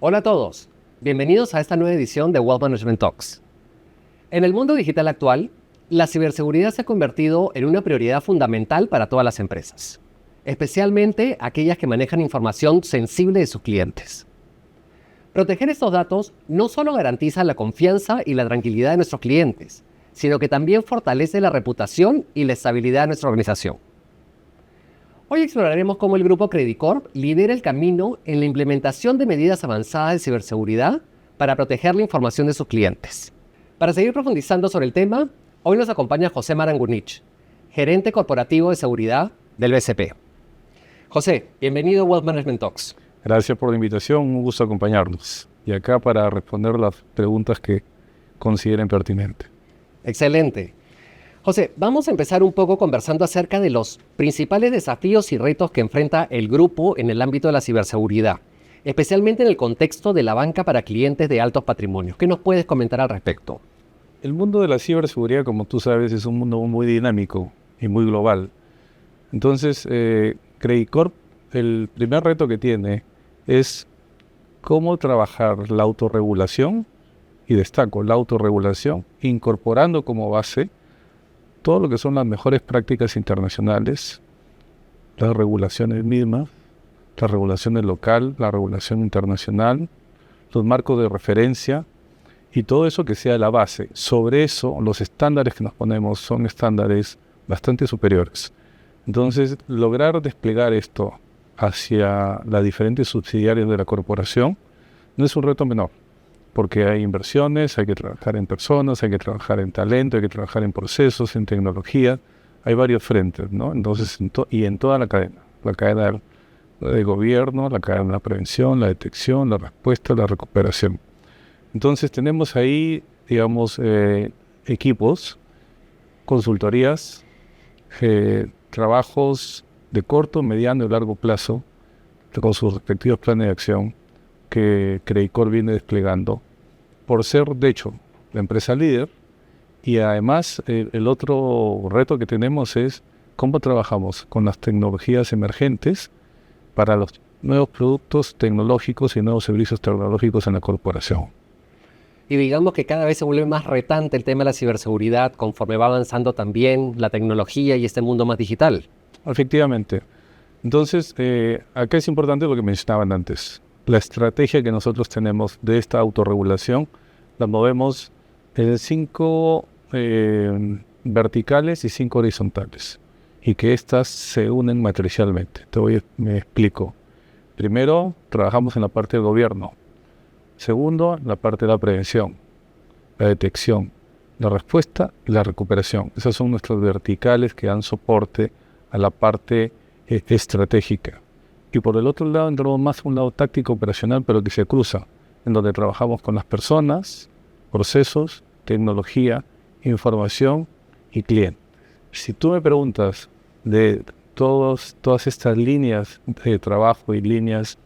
Hola a todos, bienvenidos a esta nueva edición de Wealth Management Talks. En el mundo digital actual, la ciberseguridad se ha convertido en una prioridad fundamental para todas las empresas, especialmente aquellas que manejan información sensible de sus clientes. Proteger estos datos no solo garantiza la confianza y la tranquilidad de nuestros clientes, sino que también fortalece la reputación y la estabilidad de nuestra organización. Hoy exploraremos cómo el grupo Credit Corp lidera el camino en la implementación de medidas avanzadas de ciberseguridad para proteger la información de sus clientes. Para seguir profundizando sobre el tema, hoy nos acompaña José Marangunich, gerente corporativo de seguridad del BCP. José, bienvenido a Wealth Management Talks. Gracias por la invitación, un gusto acompañarnos. Y acá para responder las preguntas que consideren pertinentes. Excelente. José, vamos a empezar un poco conversando acerca de los principales desafíos y retos que enfrenta el grupo en el ámbito de la ciberseguridad, especialmente en el contexto de la banca para clientes de altos patrimonios. ¿Qué nos puedes comentar al respecto? El mundo de la ciberseguridad, como tú sabes, es un mundo muy dinámico y muy global. Entonces, Credit Corp, el primer reto que tiene es cómo trabajar la autorregulación, y destaco la autorregulación, incorporando como base todo lo que son las mejores prácticas internacionales, las regulaciones mismas, las regulaciones local, la regulación internacional, los marcos de referencia y todo eso que sea la base. Sobre eso, los estándares que nos ponemos son estándares bastante superiores. Entonces, lograr desplegar esto hacia las diferentes subsidiarias de la corporación no es un reto menor, porque hay inversiones, hay que trabajar en personas, hay que trabajar en talento, hay que trabajar en procesos, en tecnología. Hay varios frentes, ¿no? Entonces, en toda la cadena de gobierno, la cadena de la prevención, la detección, la respuesta, la recuperación. Entonces, tenemos ahí, digamos, equipos, consultorías, trabajos de corto, mediano y largo plazo, con sus respectivos planes de acción, que Credit Corp viene desplegando por ser, de hecho, la empresa líder. Y además, el otro reto que tenemos es cómo trabajamos con las tecnologías emergentes para los nuevos productos tecnológicos y nuevos servicios tecnológicos en la corporación. Y digamos que cada vez se vuelve más retante el tema de la ciberseguridad conforme va avanzando también la tecnología y este mundo más digital. Efectivamente. Entonces, acá es importante lo que mencionaban antes. La estrategia que nosotros tenemos de esta autorregulación la movemos en 5 verticales y 5 horizontales, y que estas se unen matricialmente. Me explico. Primero, trabajamos en la parte del gobierno. Segundo, la parte de la prevención, la detección, la respuesta y la recuperación. Esas son nuestras verticales que dan soporte a la parte estratégica. Y por el otro lado entramos más a un lado táctico operacional, pero que se cruza, en donde trabajamos con las personas, procesos, tecnología, información y cliente. Si tú me preguntas de todas estas líneas de trabajo y líneas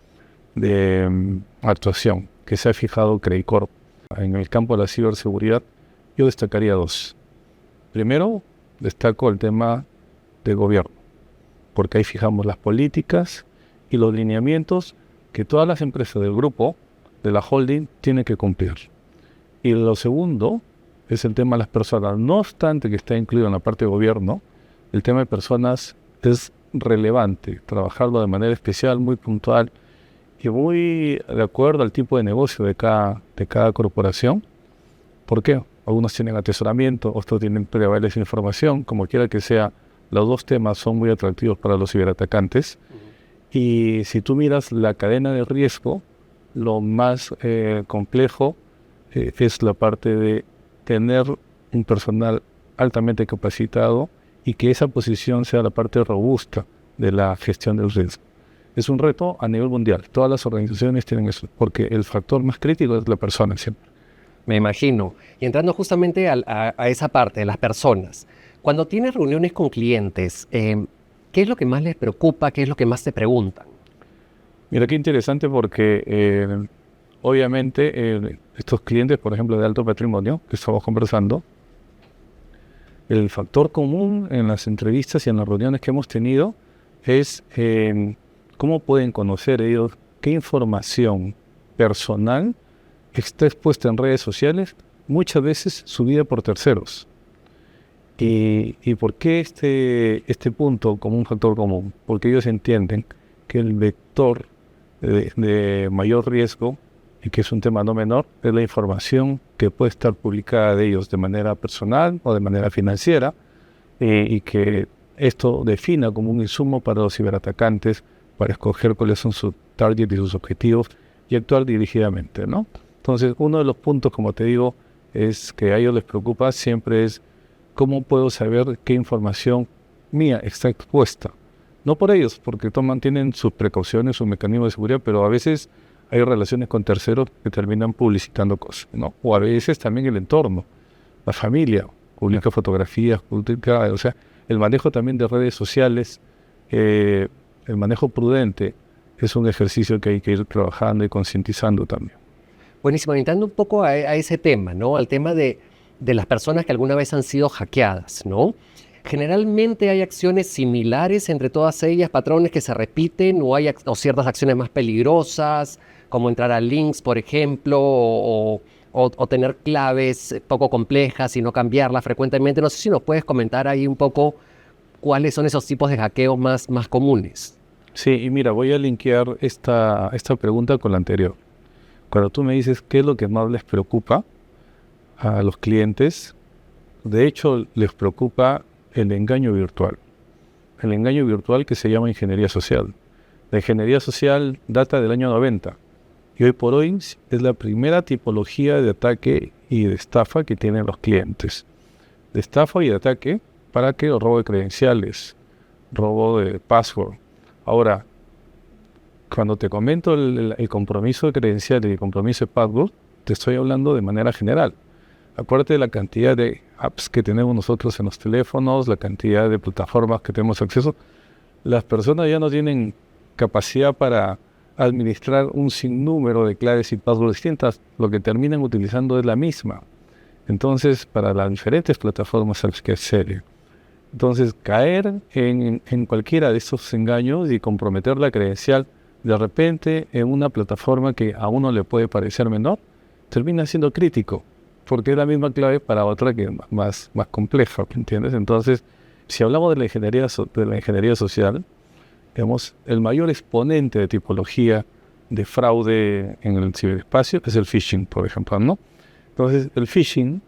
de actuación que se ha fijado Credit Corp en el campo de la ciberseguridad, yo destacaría 2. Primero, destaco el tema de gobierno, porque ahí fijamos las políticas y los lineamientos que todas las empresas del grupo, de la holding, tienen que cumplir. Y lo segundo es el tema de las personas. No obstante que está incluido en la parte de gobierno, el tema de personas es relevante, trabajarlo de manera especial, muy puntual y muy de acuerdo al tipo de negocio de cada corporación. ¿Por qué? Algunos tienen atesoramiento, otros tienen prevalencia de información, como quiera que sea. Los 2 temas son muy atractivos para los ciberatacantes. Y si tú miras la cadena de riesgo, lo más complejo es la parte de tener un personal altamente capacitado y que esa posición sea la parte robusta de la gestión del riesgo. Es un reto a nivel mundial. Todas las organizaciones tienen eso, porque el factor más crítico es la persona siempre. Me imagino. Y entrando justamente a esa parte de las personas, cuando tienes reuniones con clientes, ¿qué es lo que más les preocupa? ¿Qué es lo que más te preguntan? Mira qué interesante, porque obviamente estos clientes, por ejemplo, de alto patrimonio que estamos conversando, el factor común en las entrevistas y en las reuniones que hemos tenido es cómo pueden conocer ellos qué información personal está expuesta en redes sociales, muchas veces subida por terceros. ¿Y por qué este punto como un factor común? Porque ellos entienden que el vector de mayor riesgo, y que es un tema no menor, es la información que puede estar publicada de ellos de manera personal o de manera financiera, y que esto defina como un insumo para los ciberatacantes para escoger cuáles son sus targets y sus objetivos y actuar dirigidamente, ¿no? Entonces, uno de los puntos, como te digo, es que a ellos les preocupa siempre es cómo puedo saber qué información mía está expuesta. No por ellos, porque tienen sus precauciones, sus mecanismos de seguridad, pero a veces hay relaciones con terceros que terminan publicitando cosas, ¿no? O a veces también el entorno, la familia, publica fotografías, o sea, el manejo también de redes sociales, el manejo prudente es un ejercicio que hay que ir trabajando y concientizando también. Buenísimo, entrando un poco a ese tema, ¿no? Al tema de las personas que alguna vez han sido hackeadas, ¿no? Generalmente hay acciones similares entre todas ellas, patrones que se repiten, o ciertas acciones más peligrosas, como entrar a links, por ejemplo, o tener claves poco complejas y no cambiarlas frecuentemente. No sé si nos puedes comentar ahí un poco cuáles son esos tipos de hackeos más comunes. Sí, y mira, voy a linkear esta pregunta con la anterior. Cuando tú me dices qué es lo que más les preocupa a los clientes, de hecho les preocupa el engaño virtual. El engaño virtual que se llama ingeniería social. La ingeniería social data del año 90 y hoy por hoy es la primera tipología de ataque y de estafa que tienen los clientes. De estafa y de ataque para que robo de credenciales, robo de password. Ahora, cuando te comento el compromiso de credenciales y el compromiso de password, te estoy hablando de manera general. Acuérdate de la cantidad de apps que tenemos nosotros en los teléfonos, la cantidad de plataformas que tenemos acceso. Las personas ya no tienen capacidad para administrar un sinnúmero de claves y passwords distintas. Lo que terminan utilizando es la misma. Entonces, para las diferentes plataformas hay que hacer. Entonces, caer en cualquiera de estos engaños y comprometer la credencial de repente en una plataforma que a uno le puede parecer menor, termina siendo crítico, porque es la misma clave para otra que es más compleja, ¿entiendes? Entonces, si hablamos de la ingeniería social, digamos, el mayor exponente de tipología de fraude en el ciberespacio es el phishing, por ejemplo, ¿no? Entonces, el phishing,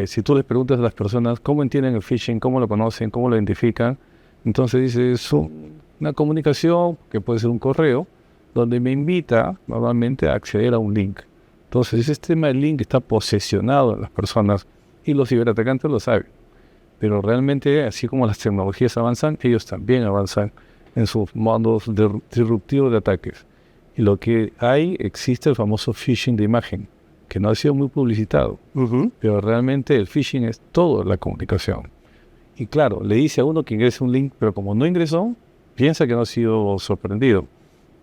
si tú les preguntas a las personas cómo entienden el phishing, cómo lo conocen, cómo lo identifican, entonces dice, es una comunicación que puede ser un correo, donde me invita normalmente a acceder a un link. Entonces, ese tema del link está posesionado en las personas y los ciberatacantes lo saben. Pero realmente, así como las tecnologías avanzan, ellos también avanzan en sus modos disruptivos de ataques. Y existe el famoso phishing de imagen, que no ha sido muy publicitado. Pero realmente el phishing es toda la comunicación. Y claro, le dice a uno que ingrese un link, pero como no ingresó, piensa que no ha sido sorprendido.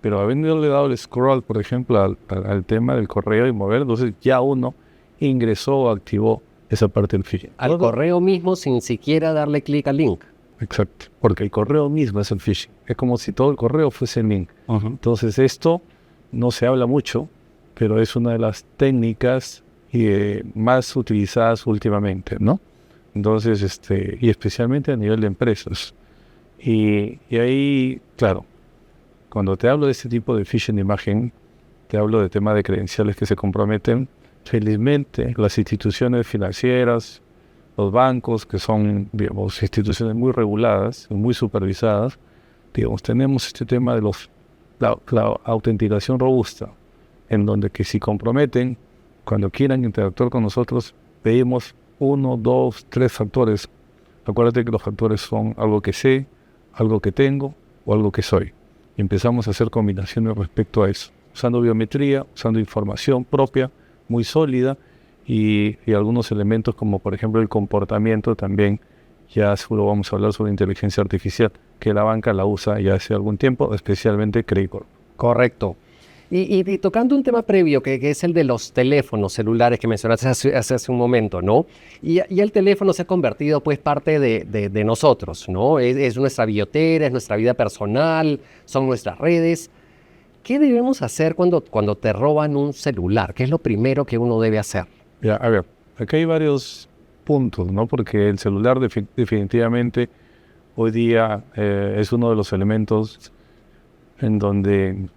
Pero habiéndole dado el scroll, por ejemplo, al tema del correo y mover, entonces ya uno ingresó o activó esa parte del phishing. Al correo mismo sin siquiera darle clic al link. Exacto, porque el correo mismo es el phishing. Es como si todo el correo fuese el link. Entonces esto no se habla mucho, pero es una de las técnicas más utilizadas últimamente, ¿no? Entonces, y especialmente a nivel de empresas. Y ahí, claro, cuando te hablo de este tipo de phishing de imagen, te hablo de temas de credenciales que se comprometen. Felizmente, las instituciones financieras, los bancos, que son, digamos, instituciones muy reguladas, muy supervisadas, digamos, tenemos este tema de la autenticación robusta, en donde que si comprometen, cuando quieran interactuar con nosotros, pedimos 1, 2, 3 factores. Acuérdate que los factores son algo que sé, algo que tengo o algo que soy. Y empezamos a hacer combinaciones respecto a eso, usando biometría, usando información propia, muy sólida, y algunos elementos como por ejemplo el comportamiento también. Ya seguro vamos a hablar sobre inteligencia artificial, que la banca la usa ya hace algún tiempo, especialmente Credicorp. Correcto. Y tocando un tema previo, que es el de los teléfonos celulares que mencionaste hace un momento, ¿no? Y el teléfono se ha convertido, pues, parte de nosotros, ¿no? Es nuestra billetera, es nuestra vida personal, son nuestras redes. ¿Qué debemos hacer cuando te roban un celular? ¿Qué es lo primero que uno debe hacer? Ya, a ver, aquí hay varios puntos, ¿no? Porque el celular definitivamente hoy día es uno de los elementos en donde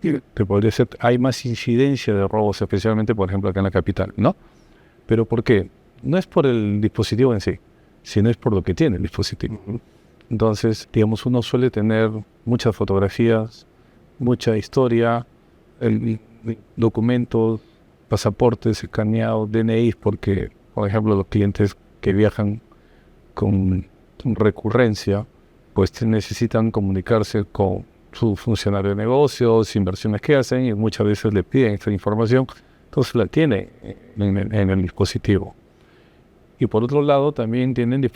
te podría ser, hay más incidencia de robos, especialmente, por ejemplo, acá en la capital, ¿no? ¿Pero por qué? No es por el dispositivo en sí, sino es por lo que tiene el dispositivo. Entonces, digamos, uno suele tener muchas fotografías, mucha historia, documentos, pasaportes escaneados, DNIs, porque, por ejemplo, los clientes que viajan con recurrencia, pues necesitan comunicarse con su funcionario de negocios, inversiones que hacen, y muchas veces le piden esta información, entonces la tiene en el dispositivo. Y por otro lado, también tienen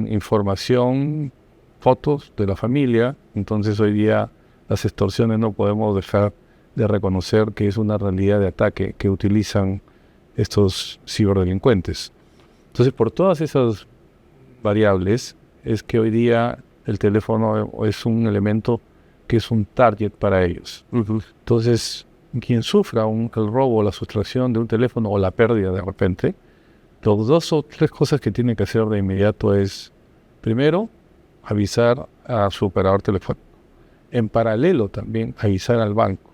información, fotos de la familia. Entonces hoy día las extorsiones no podemos dejar de reconocer que es una realidad de ataque que utilizan estos ciberdelincuentes. Entonces, por todas esas variables, es que hoy día el teléfono es un elemento que es un target para ellos. Entonces, quien sufra el robo, la sustracción de un teléfono o la pérdida de repente, los 2 o 3 cosas que tiene que hacer de inmediato es, primero, avisar a su operador telefónico. En paralelo también avisar al banco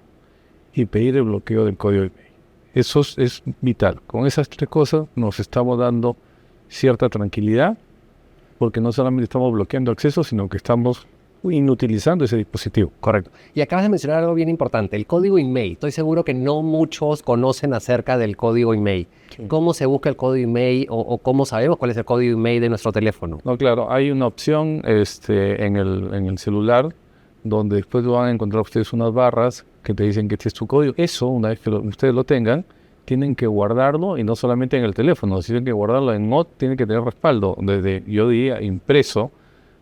y pedir el bloqueo del código email. Eso es vital. Con esas 3 cosas nos estamos dando cierta tranquilidad, porque no solamente estamos bloqueando acceso, sino que estamos inutilizando ese dispositivo. Correcto. Y acabas de mencionar algo bien importante, el código email. Estoy seguro que no muchos conocen acerca del código email. Sí. ¿Cómo se busca el código email o cómo sabemos cuál es el código email de nuestro teléfono? No, claro, hay una opción en el celular donde después van a encontrar ustedes unas barras que te dicen que este es tu código. Eso, una vez que ustedes lo tengan, tienen que guardarlo, y no solamente en el teléfono, tienen que guardarlo tiene que tener respaldo, desde, yo diría, impreso,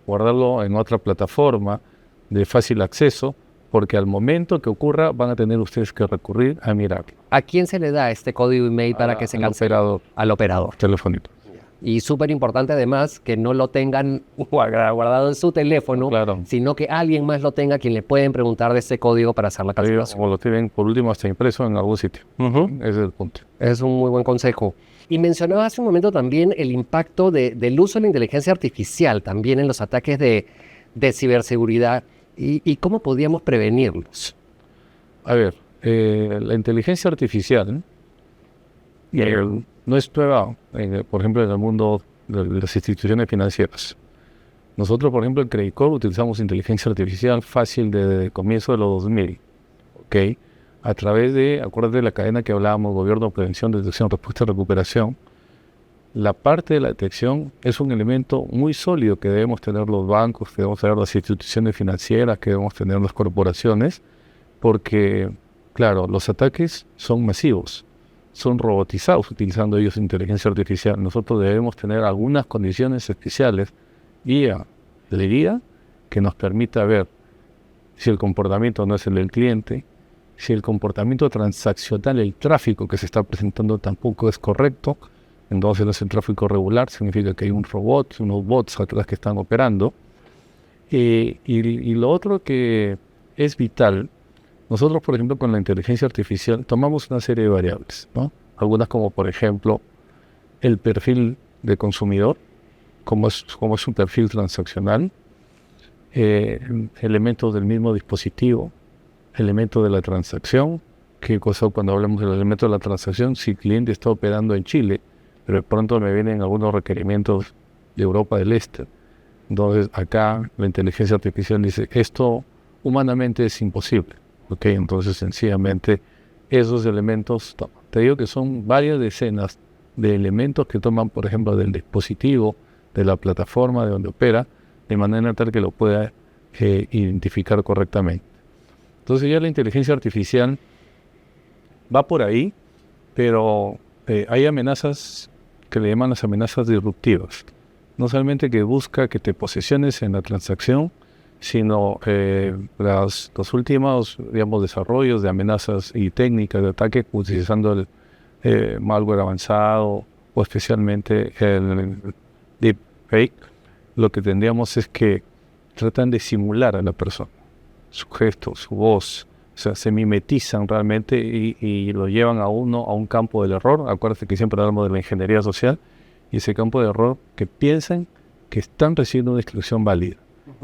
guardarlo en otra plataforma de fácil acceso, porque al momento que ocurra van a tener ustedes que recurrir a mirarlo. ¿A quién se le da este código email para que se cancele? Al operador telefónico. Y súper importante además que no lo tengan guardado en su teléfono, claro, sino que alguien más lo tenga, quien le pueden preguntar de ese código para hacer la cancelación. O lo tienen por último hasta impreso en algún sitio. Ese es el punto. Es un muy buen consejo. Y mencionaba hace un momento también el impacto del uso de la inteligencia artificial también en los ataques de ciberseguridad y cómo podíamos prevenirlos. A ver, la inteligencia artificial no es nueva, por ejemplo, en el mundo de las instituciones financieras. Nosotros, por ejemplo, en Credit Corp utilizamos inteligencia artificial fácil desde el comienzo de los 2000, ¿ok? A través de, acuérdate de la cadena que hablábamos, gobierno, prevención, detección, respuesta y recuperación. La parte de la detección es un elemento muy sólido que debemos tener los bancos, que debemos tener las instituciones financieras, que debemos tener las corporaciones, porque, claro, los ataques son masivos, son robotizados utilizando ellos inteligencia artificial. Nosotros debemos tener algunas condiciones especiales, guía de guía, que nos permita ver si el comportamiento no es el del cliente, si el comportamiento transaccional, el tráfico que se está presentando tampoco es correcto. Entonces no es el tráfico regular, significa que hay un robot, unos bots atrás que están operando. Y lo otro que es vital, nosotros, por ejemplo, con la inteligencia artificial tomamos una serie de variables, ¿no? Algunas como, por ejemplo, el perfil de consumidor, cómo es un perfil transaccional, elementos del mismo dispositivo, elementos de la transacción, qué cosa cuando hablamos del elemento de la transacción, si el cliente está operando en Chile, pero de pronto me vienen algunos requerimientos de Europa del Este. Entonces acá la inteligencia artificial dice, esto humanamente es imposible. ¿Ok? Entonces sencillamente esos elementos, te digo que son varias decenas de elementos que toman, por ejemplo, del dispositivo, de la plataforma de donde opera, de manera tal que lo pueda identificar correctamente. Entonces ya la inteligencia artificial va por ahí, pero hay amenazas que le llaman las amenazas disruptivas. No solamente que busca que te posesiones en la transacción, sino los últimos, digamos, desarrollos de amenazas y técnicas de ataque utilizando el malware avanzado o especialmente el deepfake. Lo que tendríamos es que tratan de simular a la persona, su gesto, su voz, O sea, se mimetizan realmente y lo llevan a uno a un campo del error. Acuérdate que siempre hablamos de la ingeniería social y ese campo de error que piensan que están recibiendo una instrucción válida,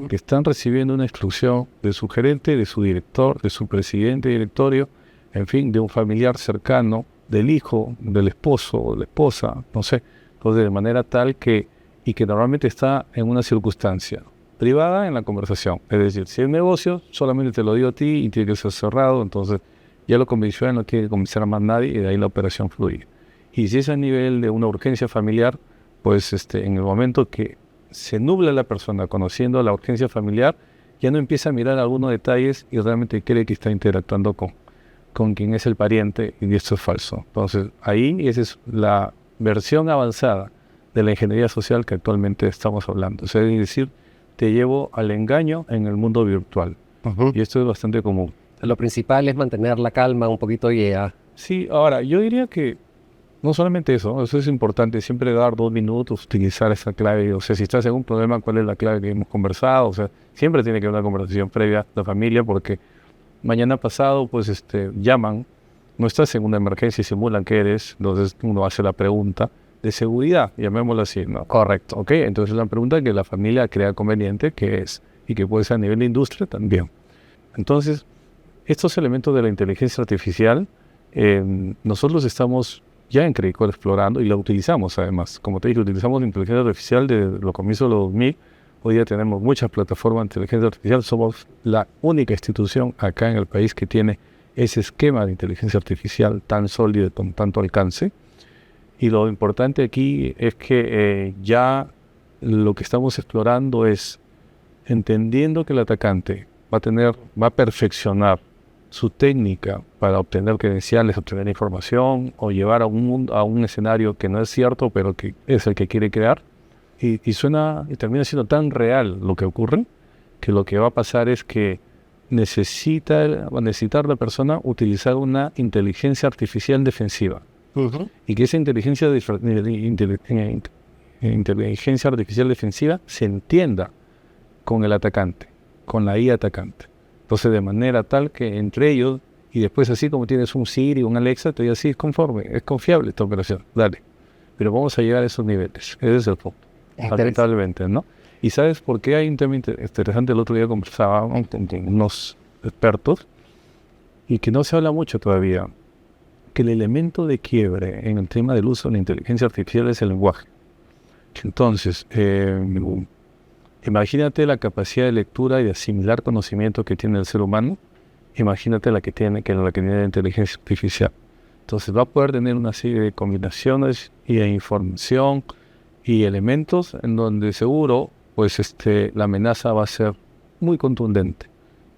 que están recibiendo una instrucción de su gerente, de su director, de su presidente de directorio, en fin, de un familiar cercano, del hijo, del esposo o de la esposa, no sé. Entonces, de manera tal que normalmente está en una circunstancia privada en la conversación. Es decir, si es negocio, solamente te lo digo a ti y tiene que ser cerrado, entonces ya lo convenció, no tiene que convencer a más nadie y de ahí la operación fluye. Y si es a nivel de una urgencia familiar, pues en el momento que se nubla la persona conociendo la urgencia familiar, ya no empieza a mirar algunos detalles y realmente cree que está interactuando con quien es el pariente y esto es falso. Entonces ahí esa es la versión avanzada de la ingeniería social que actualmente estamos hablando. O sea, es decir, te llevo al engaño en el mundo virtual. Y esto es bastante común. Lo principal es mantener la calma un poquito y Sí, ahora, yo diría que no solamente eso es importante, siempre dar 2 minutos, utilizar esa clave. O sea, si estás en un problema, ¿cuál es la clave que hemos conversado? O sea, siempre tiene que haber una conversación previa a la familia porque mañana pasado, pues, llaman, no estás en una emergencia y simulan que eres, entonces uno hace la pregunta de seguridad, llamémoslo así, ¿no? correcto. Ok, entonces la pregunta que la familia crea conveniente, que es, y que puede ser a nivel de industria también. Entonces, estos elementos de la inteligencia artificial, nosotros estamos ya en Credicor explorando y la utilizamos además. Como te dije, utilizamos la inteligencia artificial desde los comienzos de los 2000. Hoy día tenemos muchas plataformas de inteligencia artificial. Somos la única institución acá en el país que tiene ese esquema de inteligencia artificial tan sólido, con tanto alcance. Y lo importante aquí es que ya lo que estamos explorando es entendiendo que el atacante va a perfeccionar su técnica para obtener credenciales, obtener información o llevar a un escenario que no es cierto, pero que es el que quiere crear. Y termina siendo tan real lo que ocurre, que lo que va a pasar es que va a necesitar la persona utilizar una inteligencia artificial defensiva. Y que esa inteligencia artificial defensiva se entienda con el atacante, con la IA atacante. Entonces, de manera tal que entre ellos, y después así como tienes un Siri, un Alexa, te diga, sí, es conforme, es confiable esta operación, dale. Pero vamos a llegar a esos niveles, ese es el punto, lamentablemente, ¿no? ¿Y sabes por qué hay un tema interesante? El otro día conversaba con unos expertos, y que no se habla mucho todavía, que el elemento de quiebre en el tema del uso de la inteligencia artificial es el lenguaje. Entonces, imagínate la capacidad de lectura y de asimilar conocimiento que tiene el ser humano. Imagínate la que tiene la inteligencia artificial. Entonces va a poder tener una serie de combinaciones y de información y elementos en donde seguro, pues la amenaza va a ser muy contundente.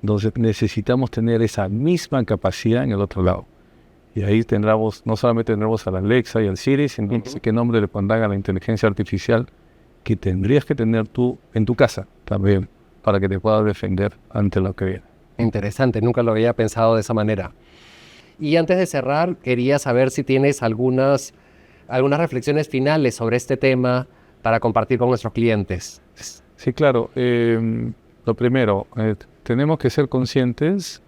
Entonces necesitamos tener esa misma capacidad en el otro lado. Y ahí no solamente tendremos a la Alexa y al Siri, sino qué nombre le pondrán a la inteligencia artificial que tendrías que tener tú en tu casa también para que te puedas defender ante lo que viene. Interesante, nunca lo había pensado de esa manera. Y antes de cerrar, quería saber si tienes algunas reflexiones finales sobre este tema para compartir con nuestros clientes. Sí, claro. Lo primero, tenemos que ser conscientes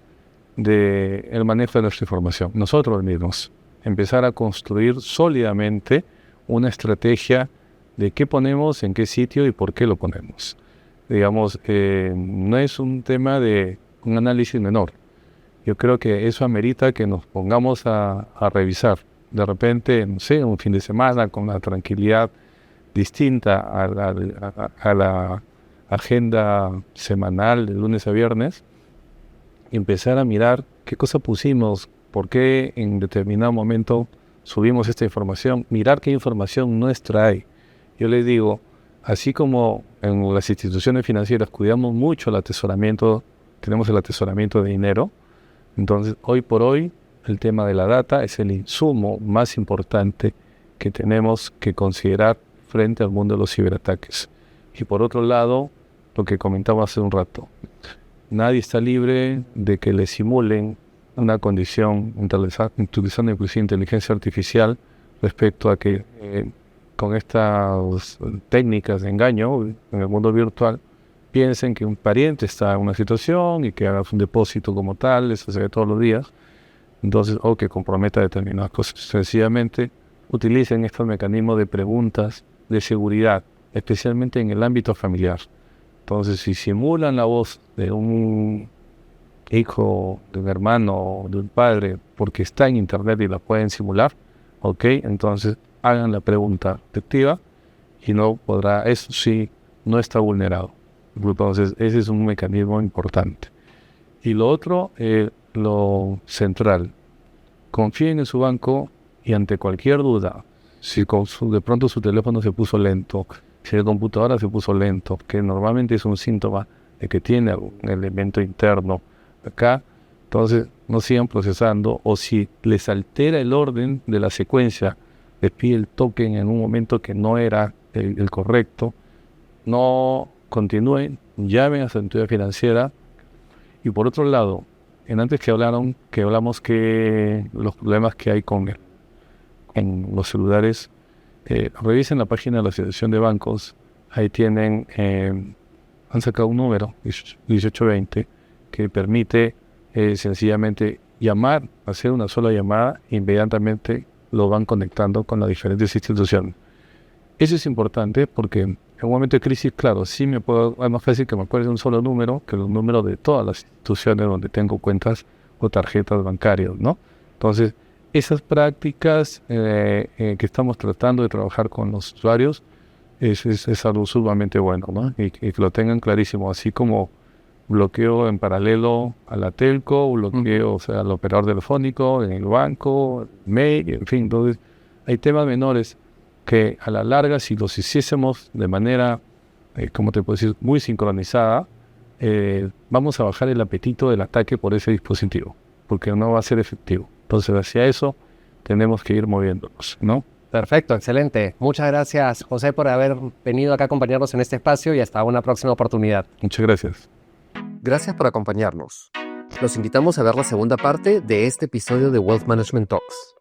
del manejo de nuestra información. Nosotros mismos, empezar a construir sólidamente una estrategia de qué ponemos, en qué sitio y por qué lo ponemos. Digamos, no es un tema de un análisis menor. Yo creo que eso amerita que nos pongamos a revisar. De repente, no sé, un fin de semana con una tranquilidad distinta a la agenda semanal de lunes a viernes, y empezar a mirar qué cosa pusimos, por qué en determinado momento subimos esta información, mirar qué información nuestra hay. Yo les digo, así como en las instituciones financieras cuidamos mucho el atesoramiento, tenemos el atesoramiento de dinero, entonces hoy por hoy el tema de la data es el insumo más importante que tenemos que considerar frente al mundo de los ciberataques. Y por otro lado, lo que comentaba hace un rato, nadie está libre de que le simulen una condición utilizando inclusive inteligencia artificial respecto a que con estas técnicas de engaño en el mundo virtual piensen que un pariente está en una situación y que hagas un depósito como tal, eso se ve todos los días, entonces, o que comprometa determinadas cosas. Sencillamente, utilicen estos mecanismos de preguntas de seguridad, especialmente en el ámbito familiar. Entonces, si simulan la voz de un hijo, de un hermano, de un padre, porque está en internet y la pueden simular, ok, entonces hagan la pregunta detectiva y no podrá, eso sí, no está vulnerado. Entonces, ese es un mecanismo importante. Y lo otro, lo central, confíen en su banco y ante cualquier duda, si de pronto su teléfono se puso lento, si la computadora se puso lento, que normalmente es un síntoma de que tiene algún elemento interno acá, entonces no sigan procesando, o si les altera el orden de la secuencia, les pide el token en un momento que no era el correcto, no continúen, llamen a su entidad financiera. Y por otro lado, antes que hablamos que los problemas que hay con los celulares, revisen la página de la Asociación de Bancos. Ahí tienen, han sacado un número, 1820, que permite sencillamente llamar, hacer una sola llamada, e inmediatamente lo van conectando con las diferentes instituciones. Eso es importante porque en un momento de crisis, claro, es más fácil que me acuerde de un solo número que los números de todas las instituciones donde tengo cuentas o tarjetas bancarias, ¿no? Entonces, esas prácticas que estamos tratando de trabajar con los usuarios es algo sumamente bueno, ¿no? Y que lo tengan clarísimo, así como bloqueo en paralelo a la telco, bloqueo, o sea, al operador telefónico, en el banco, mail, en fin. Entonces, hay temas menores que a la larga, si los hiciésemos de manera, ¿cómo te puedo decir?, muy sincronizada, vamos a bajar el apetito del ataque por ese dispositivo, porque no va a ser efectivo. Entonces, hacia eso tenemos que ir moviéndonos, ¿no? Perfecto, excelente. Muchas gracias, José, por haber venido acá a acompañarnos en este espacio y hasta una próxima oportunidad. Muchas gracias. Gracias por acompañarnos. Los invitamos a ver la segunda parte de este episodio de Wealth Management Talks.